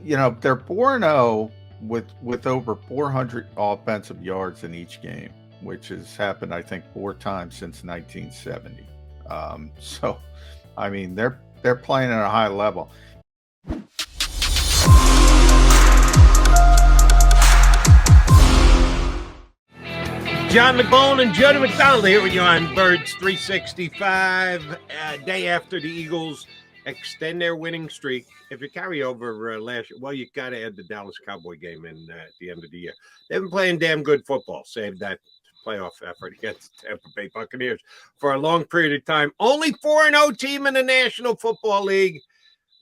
they're 4-0 with over 400 offensive yards in each game, which has happened, I think, 4 times since 1970. So, I mean, they're playing at a high level. John McMullen Jody McDonald here with you on Birds 365. Day after the Eagles extend their winning streak. If you carry over last year, well, you got to add the Dallas Cowboy game in at the end of the year. They've been playing damn good football, save that playoff effort against the Tampa Bay Buccaneers for a long period of time. Only 4-0 team in the National Football League.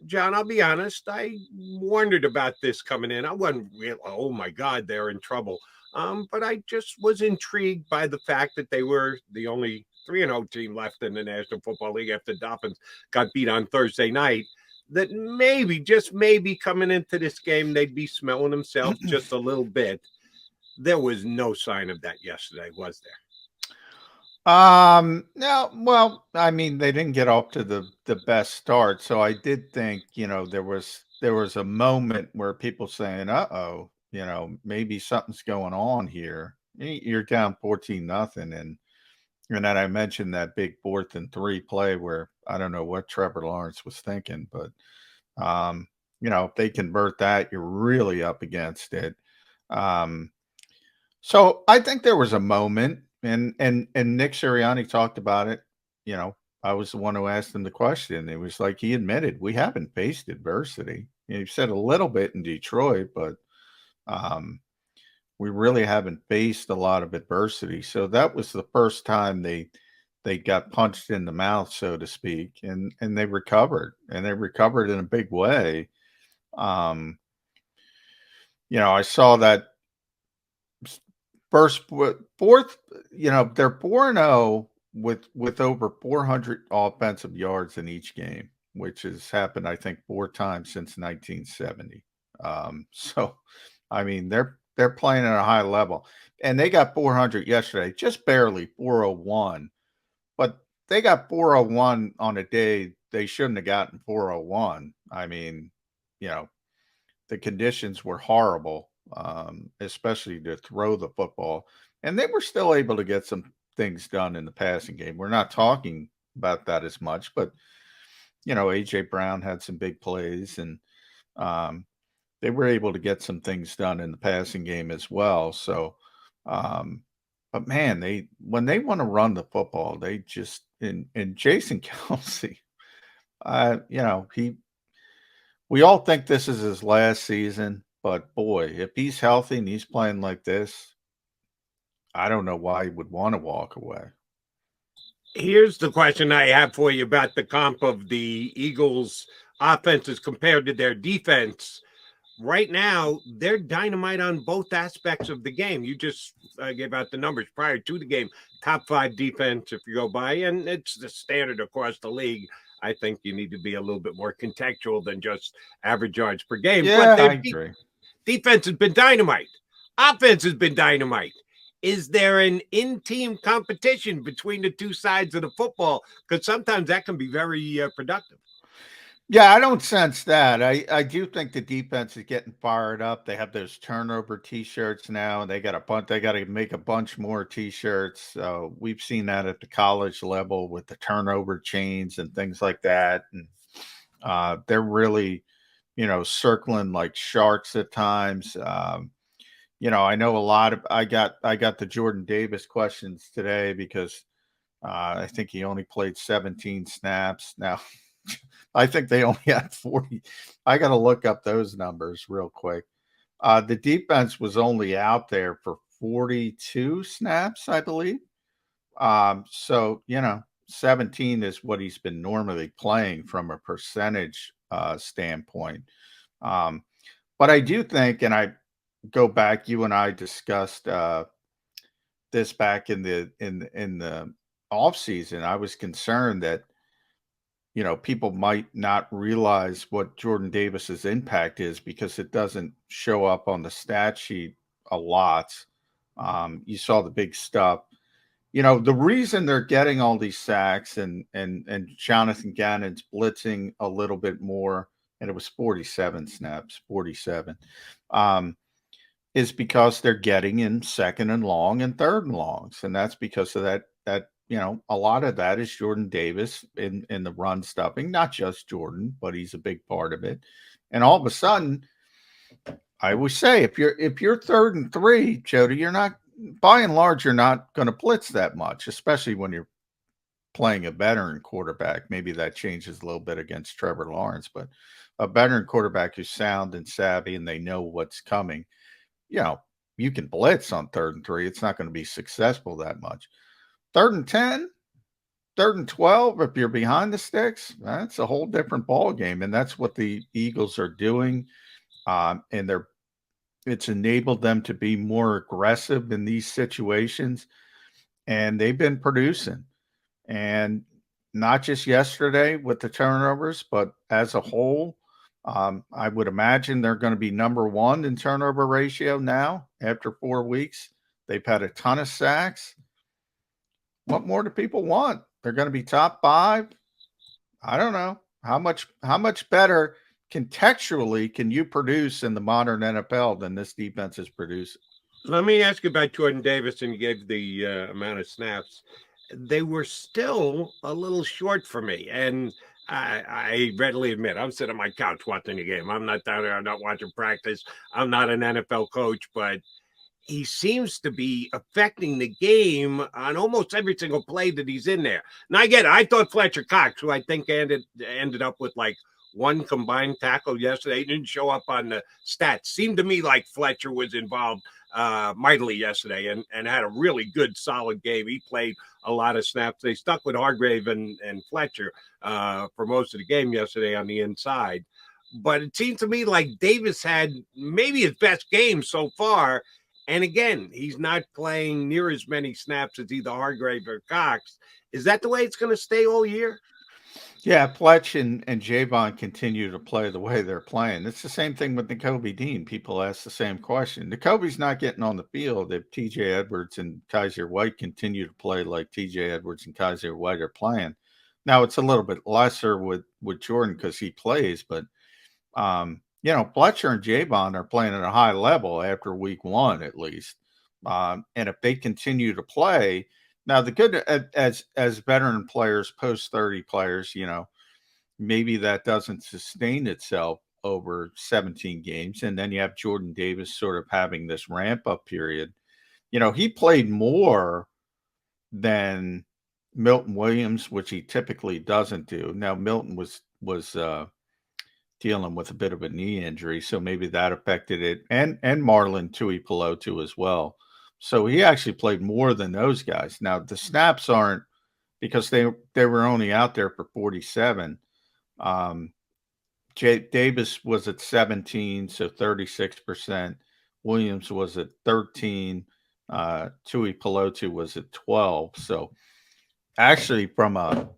John, I'll be honest, I wondered about this coming in. I wasn't real, oh my God, they're in trouble. But I just was intrigued by the fact that they were the only 3-0 team left in the National Football League after the Dolphins got beat on Thursday night. That maybe, just maybe, coming into this game, they'd be smelling themselves just a little bit. There was no sign of that yesterday, was there? No, well, I mean, they didn't get off to the best start, so I did think, there was a moment where people saying, "Uh-oh, maybe something's going on here." You're down 14 nothing, and then I mentioned that big 4th and 3 play where I don't know what Trevor Lawrence was thinking, but if they convert that, you're really up against it. Um, so I think there was a moment, and Nick Sirianni talked about it. You know, I was the one who asked him the question. It was like he admitted we haven't faced adversity. He said a little bit in Detroit, but um, we really haven't faced a lot of adversity. So that was the first time they got punched in the mouth, so to speak, and they recovered, and they recovered in a big way. Um, I saw that first, fourth, they're 4-0 with over 400 offensive yards in each game, which has happened, I think, 4 times since 1970. So, I mean, they're playing at a high level, and they got 400 yesterday, just barely 401, but they got 401 on a day they shouldn't have gotten 401. I mean, you know, the conditions were horrible, especially to throw the football, and they were still able to get some things done in the passing game. We're not talking about that as much, but AJ Brown had some big plays, and um, they were able to get some things done in the passing game as well. So, um, but man, they when they want to run the football, they just and Jason Kelsey, he we all think this is his last season, but boy, if he's healthy and he's playing like this, I don't know why he would want to walk away. Here's the question I have for you about the comp of the Eagles' offenses compared to their defense. Right now, they're dynamite on both aspects of the game. You just gave out the numbers prior to the game. Top 5 defense, if you go by, and it's the standard across the league. I think you need to be a little bit more contextual than just average yards per game. But Yeah, I agree. defense has been dynamite. Offense has been dynamite. Is there an in-team competition between the two sides of the football? Because sometimes that can be very productive. Yeah, I don't sense that. I do think the defense is getting fired up. They have those turnover T-shirts now, and they got a bunch. They got to make a bunch more T-shirts. We've seen that at the college level with the turnover chains and things like that, and they're really, circling like sharks at times. I know a lot of. I got the Jordan Davis questions today because I think he only played 17 snaps. Now, I think they only had 40. I got to look up those numbers real quick. The defense was only out there for 42 snaps, I believe. So, 17 is what he's been normally playing from a percentage standpoint. Um, but I do think, and I go back, you and I discussed this back in the off season. I was concerned that people might not realize what Jordan Davis's impact is because it doesn't show up on the stat sheet a lot. You saw the big stuff. The reason they're getting all these sacks and Jonathan Gannon's blitzing a little bit more and it was 47 snaps, 47, is because they're getting in second and long and third and longs. And that's because of that, a lot of that is Jordan Davis in the run stuffing, not just Jordan, but he's a big part of it. And all of a sudden, I always say if you're 3rd and 3, Jody, you're not, by and large, you're not going to blitz that much, especially when you're playing a veteran quarterback. Maybe that changes a little bit against Trevor Lawrence, but a veteran quarterback who's sound and savvy and they know what's coming, you can blitz on 3rd and 3. It's not going to be successful that much. 3rd and 10, 3rd and 12, if you're behind the sticks, that's a whole different ball game. And that's what the Eagles are doing. And it's enabled them to be more aggressive in these situations. And they've been producing. And not just yesterday with the turnovers, but as a whole, I would imagine they're going to be number 1 in turnover ratio now after 4 weeks. They've had a ton of sacks. What more do people want? They're going to be top 5. I don't know. How much better contextually can you produce in the modern NFL than this defense is producing? Let me ask you about Jordan Davis, and you gave the amount of snaps. They were still a little short for me. And I readily admit, I'm sitting on my couch watching the game. I'm not down there. I'm not watching practice. I'm not an NFL coach, but he seems to be affecting the game on almost every single play that he's in there. Now, again, I thought Fletcher Cox, who I think ended up with like 1 combined tackle yesterday, didn't show up on the stats. Seemed to me like Fletcher was involved mightily yesterday and had a really good, solid game. He played a lot of snaps. They stuck with Hargrave and Fletcher for most of the game yesterday on the inside. But it seemed to me like Davis had maybe his best game so far. And again, he's not playing near as many snaps as either Hargrave or Cox. Is that the way it's going to stay all year? Yeah, Fletch and Javon continue to play the way they're playing. It's the same thing with Nakobe Dean. People ask the same question. Nakobe's not getting on the field if TJ Edwards and Kaiser White continue to play like TJ Edwards and Kaiser White are playing. Now, it's a little bit lesser with Jordan because he plays, but Fletcher and Javon are playing at a high level after week 1, at least. And if they continue to play, now the good as veteran players, post 30 players, maybe that doesn't sustain itself over 17 games. And then you have Jordan Davis sort of having this ramp up period. He played more than Milton Williams, which he typically doesn't do. Now, Milton was dealing with a bit of a knee injury, so maybe that affected it, and Marlon Tuipulotu as well. So he actually played more than those guys. Now the snaps aren't because they were only out there for 47. Davis was at 17, so 36%. Williams was at 13. Tuipulotu was at 12. So actually, from a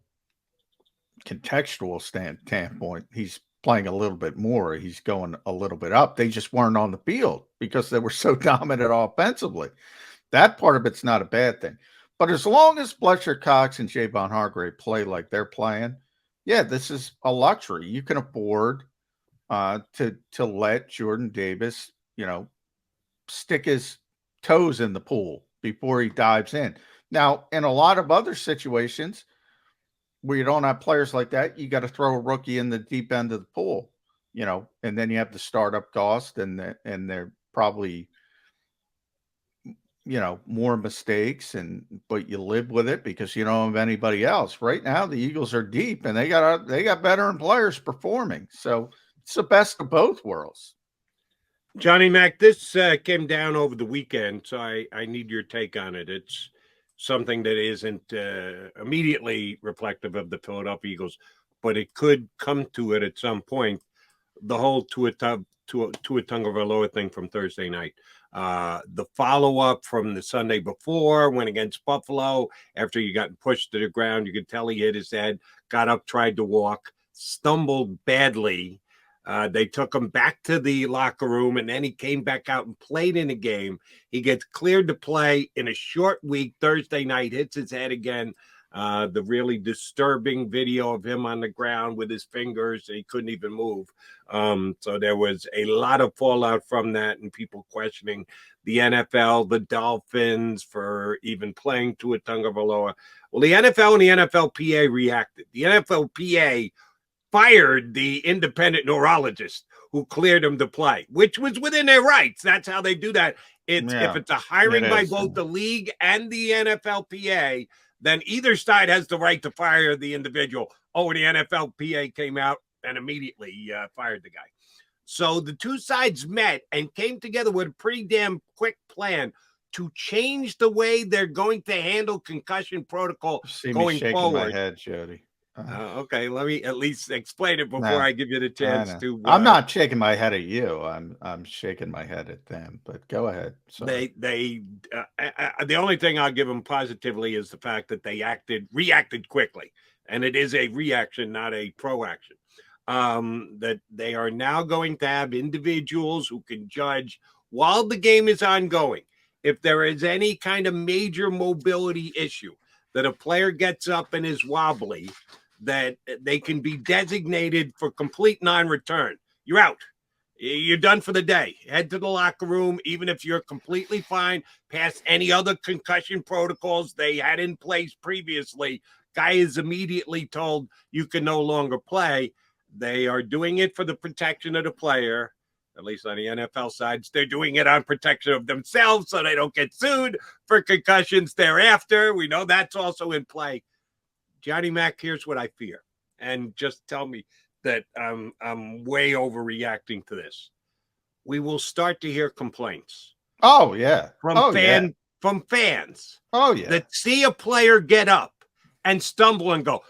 contextual standpoint, he's playing a little bit more. He's going a little bit up. They just weren't on the field because they were so dominant offensively. That part of it's not a bad thing. But as long as Fletcher Cox and Javon Hargrave play like they're playing, yeah, this is a luxury. You can afford to let Jordan Davis, stick his toes in the pool before he dives in. Now, in a lot of other situations, where you don't have players like that, you got to throw a rookie in the deep end of the pool, and then you have the startup cost and they're probably, more mistakes but you live with it because you don't have anybody else. Right now, the Eagles are deep and they got veteran players performing. So it's the best of both worlds. Johnny Mac, this came down over the weekend, so I need your take on it. It's something that isn't immediately reflective of the Philadelphia Eagles, but it could come to it at some point. The whole Tua Tagovailoa thing from Thursday night. The follow-up from the Sunday before, went against Buffalo. After you got pushed to the ground, you could tell he hit his head, got up, tried to walk, stumbled badly. They took him back to the locker room, and then he came back out and played in a game. He gets cleared to play in a short week. Thursday night, hits his head again. The really disturbing video of him on the ground with his fingers, and he couldn't even move. So there was a lot of fallout from that, and people questioning the NFL, the Dolphins for even playing Tua Tagovailoa. Well, the NFL and the NFLPA reacted. The NFLPA fired the independent neurologist who cleared him to play, which was within their rights. That's how they do that. If it's a hiring by both the league and the NFLPA, then either side has the right to fire the individual. Oh, the NFLPA came out and immediately fired the guy. So the two sides met and came together with a pretty damn quick plan to change the way they're going to handle concussion protocol going forward. My head, Jody. Okay, let me at least explain it before I give you the chance to. I'm not shaking my head at you. I'm shaking my head at them. But go ahead. Sorry. The only thing I'll give them positively is the fact that they reacted quickly, and it is a reaction, not a proaction. That they are now going to have individuals who can judge while the game is ongoing if there is any kind of major mobility issue, that a player gets up and is wobbly, that they can be designated for complete non-return. You're out. You're done for the day. Head to the locker room, even if you're completely fine, past any other concussion protocols they had in place previously. Guy is immediately told you can no longer play. They are doing it for the protection of the player, at least on the NFL side. They're doing it on protection of themselves so they don't get sued for concussions thereafter. We know that's also in play. Johnny Mac, here's what I fear. And just tell me that I'm way overreacting to this. We will start to hear complaints. Oh, yeah. From fans. Oh, yeah. That see a player get up and stumble and go,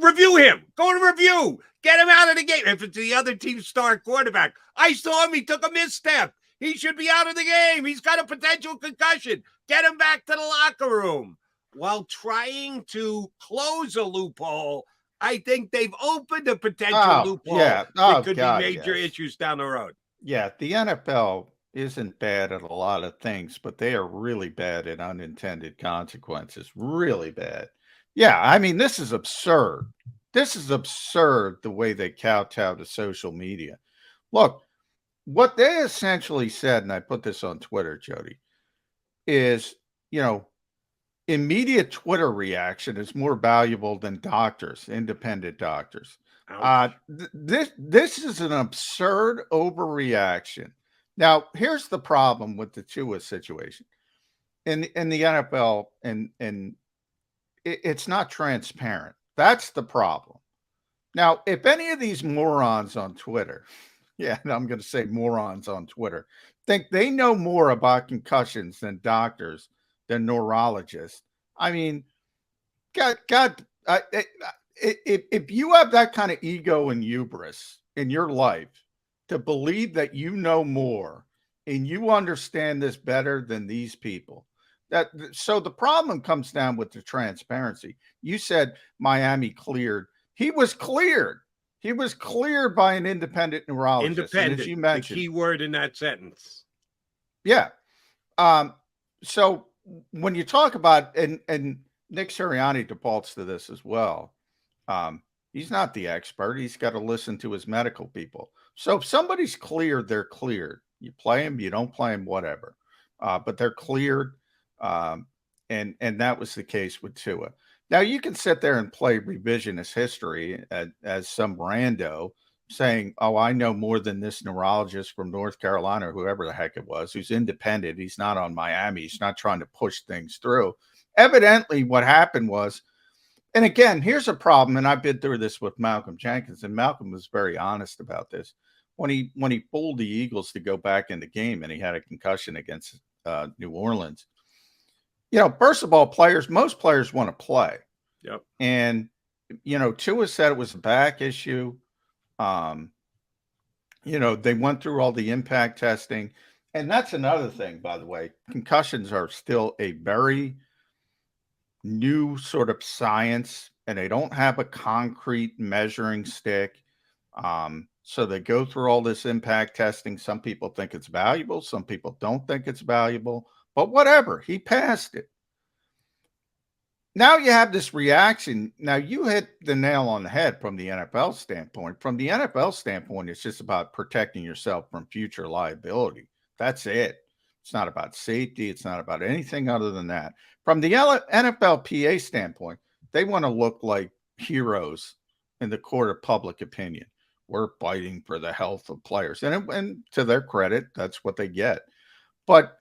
review him. Go to review. Get him out of the game. If it's the other team's star quarterback, I saw him. He took a misstep. He should be out of the game. He's got a potential concussion. Get him back to the locker room. While trying to close a loophole, I think they've opened a potential loophole that could be major issues down the road. Yeah, the NFL isn't bad at a lot of things, but they are really bad at unintended consequences. Really bad. Yeah, I mean, this is absurd. This is absurd the way they kowtow to social media. Look, what they essentially said, and I put this on Twitter, Jody, is, immediate Twitter reaction is more valuable than doctors, independent doctors. This is an absurd overreaction. Now, here's the problem with the Tua situation. In the NFL, and it's not transparent. That's the problem. Now, if any of these morons on Twitter, and I'm going to say morons on Twitter, think they know more about concussions than doctors, than neurologists, I mean, if you have that kind of ego and hubris in your life to believe that you know more and you understand this better than these people, so the problem comes down with the transparency. You said Miami cleared. He was cleared. He was cleared by an independent neurologist. Independent, as you mentioned, the key word in that sentence. Yeah. So when you talk about, and Nick Sirianni defaults to this as well, he's not the expert. He's got to listen to his medical people. So if somebody's cleared, they're cleared. You play them, you don't play them, whatever. But they're cleared. And that was the case with Tua. Now you can sit there and play revisionist history as some rando saying, oh, I know more than this neurologist from North Carolina, or whoever the heck it was, who's independent. He's not on Miami. He's not trying to push things through. Evidently what happened was, and again, here's a problem, and I've been through this with Malcolm Jenkins, and Malcolm was very honest about this. When he pulled the Eagles to go back in the game and he had a concussion against New Orleans, first of all, most players want to play. Yep. And, Tua said it was a back issue. They went through all the impact testing. And that's another thing, by the way. Concussions are still a very new sort of science, and they don't have a concrete measuring stick. So they go through all this impact testing. Some people think it's valuable. Some people don't think it's valuable. But whatever, he passed it. now you have this reaction. Now you hit the nail on the head from the NFL standpoint. From the NFL standpoint, it's just about protecting yourself from future liability. That's it. It's not about safety. It's not about anything other than that. From the NFLPA standpoint, they want to look like heroes in the court of public opinion. We're fighting for the health of players, and to their credit, that's what they get. But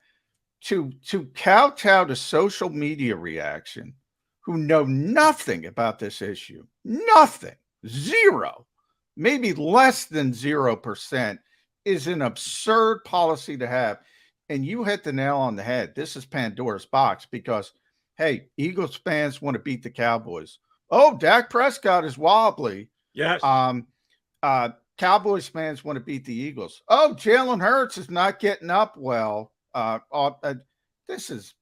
to kowtow to social media reaction, who know nothing about this issue, nothing, zero, maybe less than 0%, is an absurd policy to have. And you hit the nail on the head. This is Pandora's box because, hey, Eagles fans want to beat the Cowboys. Oh, Dak Prescott is wobbly. Yes. Cowboys fans want to beat the Eagles. Oh, Jalen Hurts is not getting up well. This is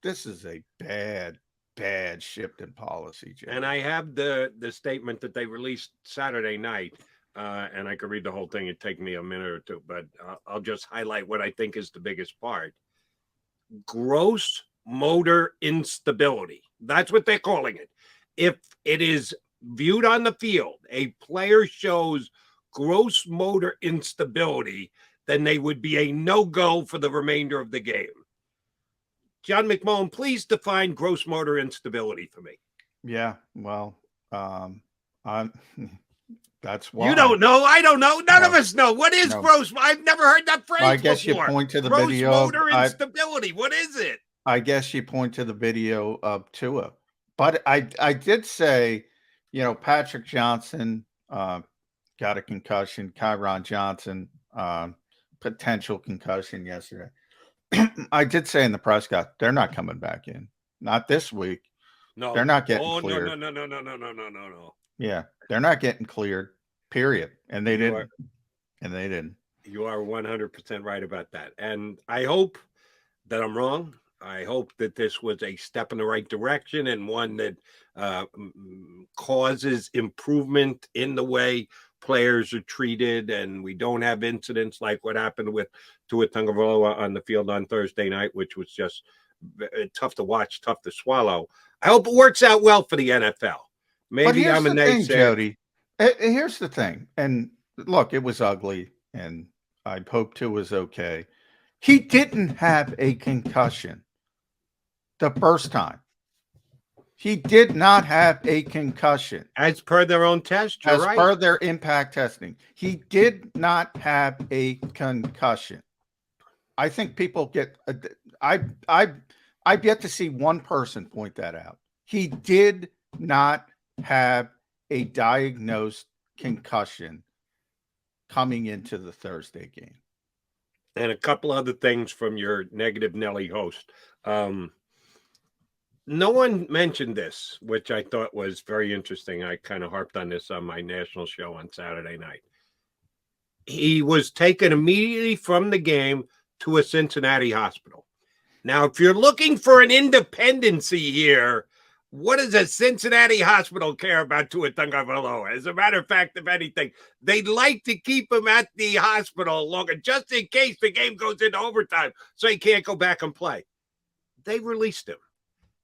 a bad shift in policy, Jay. And I have the statement that they released Saturday night, and I could read the whole thing. It'd take me a minute or two, but I'll just highlight what I think is the biggest part. Gross motor instability. That's what they're calling it. If it is viewed on the field, a player shows gross motor instability, then they would be a no-go for the remainder of the game. John McMullen, please define gross motor instability for me. Yeah, well, that's why. You don't know. I don't know. None of us know. What is gross? I've never heard that phrase I guess before. You point to the gross video. Motor instability. What is it? I guess you point to the video of Tua. But I did say, Patrick Johnson got a concussion. Kyron Johnson, potential concussion yesterday. I did say in the press conference, they're not coming back in. Not this week. No. They're not getting cleared. No. Yeah, they're not getting cleared, period. And they didn't. You are 100% right about that. And I hope that I'm wrong. I hope that this was a step in the right direction and one that causes improvement in the way players are treated, and we don't have incidents like what happened with Tua Tagovailoa on the field on Thursday night, which was just tough to watch, tough to swallow. I hope it works out well for the NFL. Maybe I'm a naysayer. Jody. Here's the thing, and look, it was ugly, and I hope Tua was okay. He didn't have a concussion the first time. He did not have a concussion. As per their own test, as per their impact testing. He did not have a concussion. I think people get I've yet to see one person point that out. He did not have a diagnosed concussion coming into the Thursday game. And a couple other things from your Negative Nelly host. No one mentioned this, which I thought was very interesting. I kind of harped on this on my national show on Saturday night. He was taken immediately from the game to a Cincinnati hospital. Now, if you're looking for an independency here, what does a Cincinnati hospital care about Tua Tagovailoa? As a matter of fact, if anything, they'd like to keep him at the hospital longer, just in case the game goes into overtime, so he can't go back and play. They released him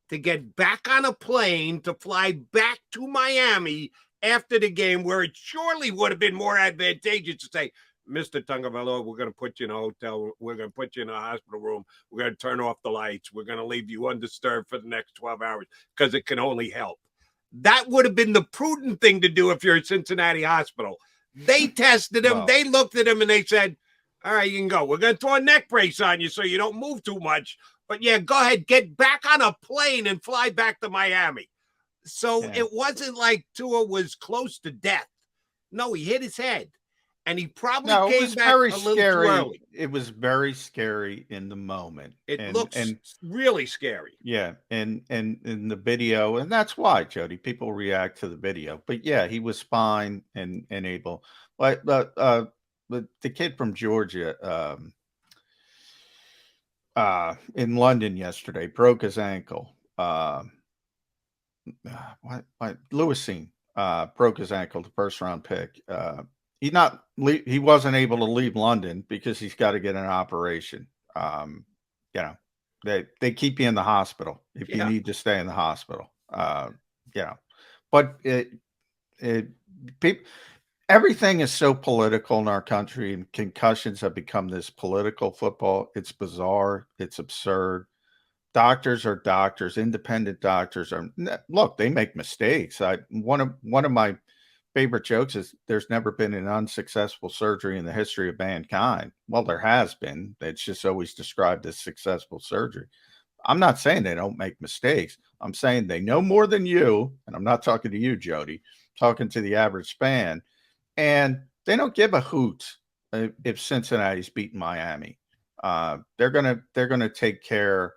to get back on a plane to fly back to Miami after the game, where it surely would have been more advantageous to say, Mr. Tagovailoa, we're going to put you in a hotel. We're going to put you in a hospital room. We're going to turn off the lights. We're going to leave you undisturbed for the next 12 hours because it can only help. That would have been the prudent thing to do if you're at Cincinnati Hospital. They tested him. Wow. They looked at him and they said, all right, you can go. We're going to throw a neck brace on you so you don't move too much. But yeah, go ahead, get back on a plane and fly back to Miami. So It wasn't like Tua was close to death. No, he hit his head. And he probably came back a little too early. It was very scary in the moment. It looks really scary. Yeah, and in the video, and that's why, Jody, people react to the video. But yeah, he was fine and able. But the kid from Georgia in London yesterday broke his ankle. Lewisine broke his ankle, the first round pick. He wasn't able to leave London because he's got to get an operation. They keep you in the hospital if you need to stay in the hospital. You know, but people, everything is so political in our country, and concussions have become this political football. It's bizarre. It's absurd. Doctors are doctors. Independent doctors are look. They make mistakes. One of my favorite jokes is there's never been an unsuccessful surgery in the history of mankind. Well, there has been. It's just always described as successful surgery. I'm not saying they don't make mistakes. I'm saying they know more than you. And I'm not talking to you, Jody, I'm talking to the average fan. And they don't give a hoot if Cincinnati's beating Miami. They're gonna take care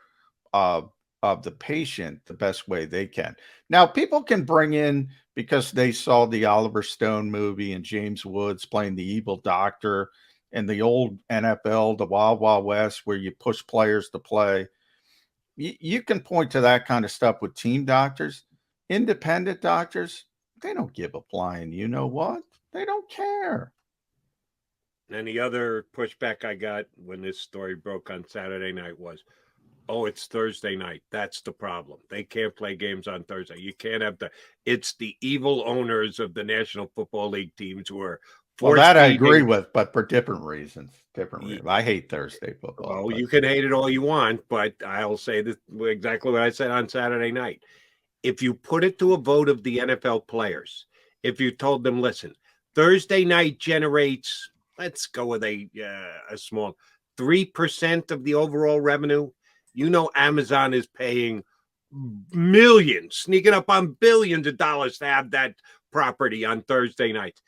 of the patient the best way they can. Now, people can bring in because they saw the Oliver Stone movie and James Woods playing the evil doctor and the old NFL, the Wild Wild West, where you push players to play. You can point to that kind of stuff with team doctors. Independent doctors, they don't give a flying you know what. They don't care. And the other pushback I got when this story broke on Saturday night was, oh, it's Thursday night. That's the problem. They can't play games on Thursday. You can't have it's the evil owners of the National Football League teams who are Well, that I agree with, but for different reasons. I hate Thursday football. Well, you can hate it all you want, but I'll say this exactly what I said on Saturday night. If you put it to a vote of the NFL players, if you told them, listen, Thursday night generates, let's go with a small 3% of the overall revenue. You know, Amazon is paying millions, sneaking up on billions of dollars to have that property on Thursday nights.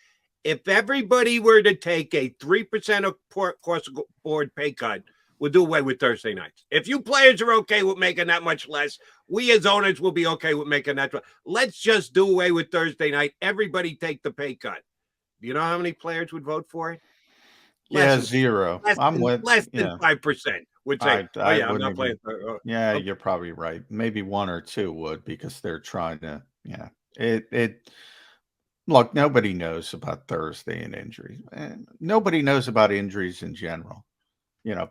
If everybody were to take a 3% across the board pay cut, we'll do away with Thursday nights. If you players are okay with making that much less, we as owners will be okay with making that. Let's just do away with Thursday night. Everybody take the pay cut. Do you know how many players would vote for it? Zero. Less than 5% would say, I'm not playing. You're probably right. Maybe 1 or 2 would, because they're trying to, look, nobody knows about Thursday and injuries. And nobody knows about injuries in general.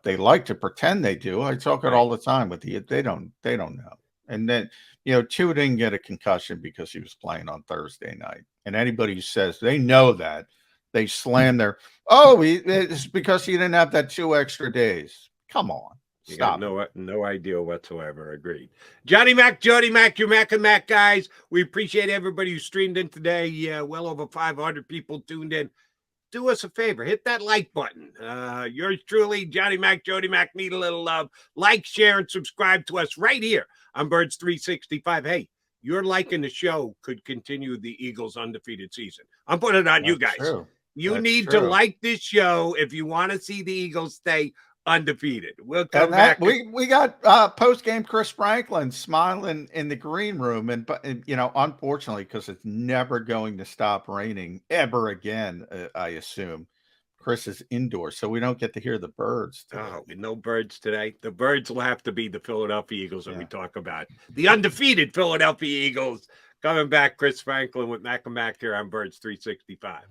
They like to pretend they do. I talk it all the time with you. They don't know. And then, Tua didn't get a concussion because he was playing on Thursday night. And anybody who says they know that, they slam their, it's because he didn't have that 2 extra days. Come on. Stop. No idea whatsoever. Agreed. Johnny Mac, Jody Mac, your Mac and Mac guys. We appreciate everybody who streamed in today. Well over 500 people tuned in. Do us a favor, hit that like button. Yours truly, Johnny Mac, Jody Mac, need a little love. Like, share, and subscribe to us right here on Birds 365. Hey, your liking the show could continue the Eagles' undefeated season. I'm putting it on you guys. True. You need to like this show if you want to see the Eagles stay undefeated. We'll come back. We got post-game Chris Franklin smiling in the green room, and unfortunately, because it's never going to stop raining ever again, I assume Chris is indoors, so we don't get to hear the birds today. No birds today. The birds will have to be the Philadelphia Eagles that we talk about. The undefeated Philadelphia Eagles. Coming back, Chris Franklin with Mac and Mac here on Birds 365.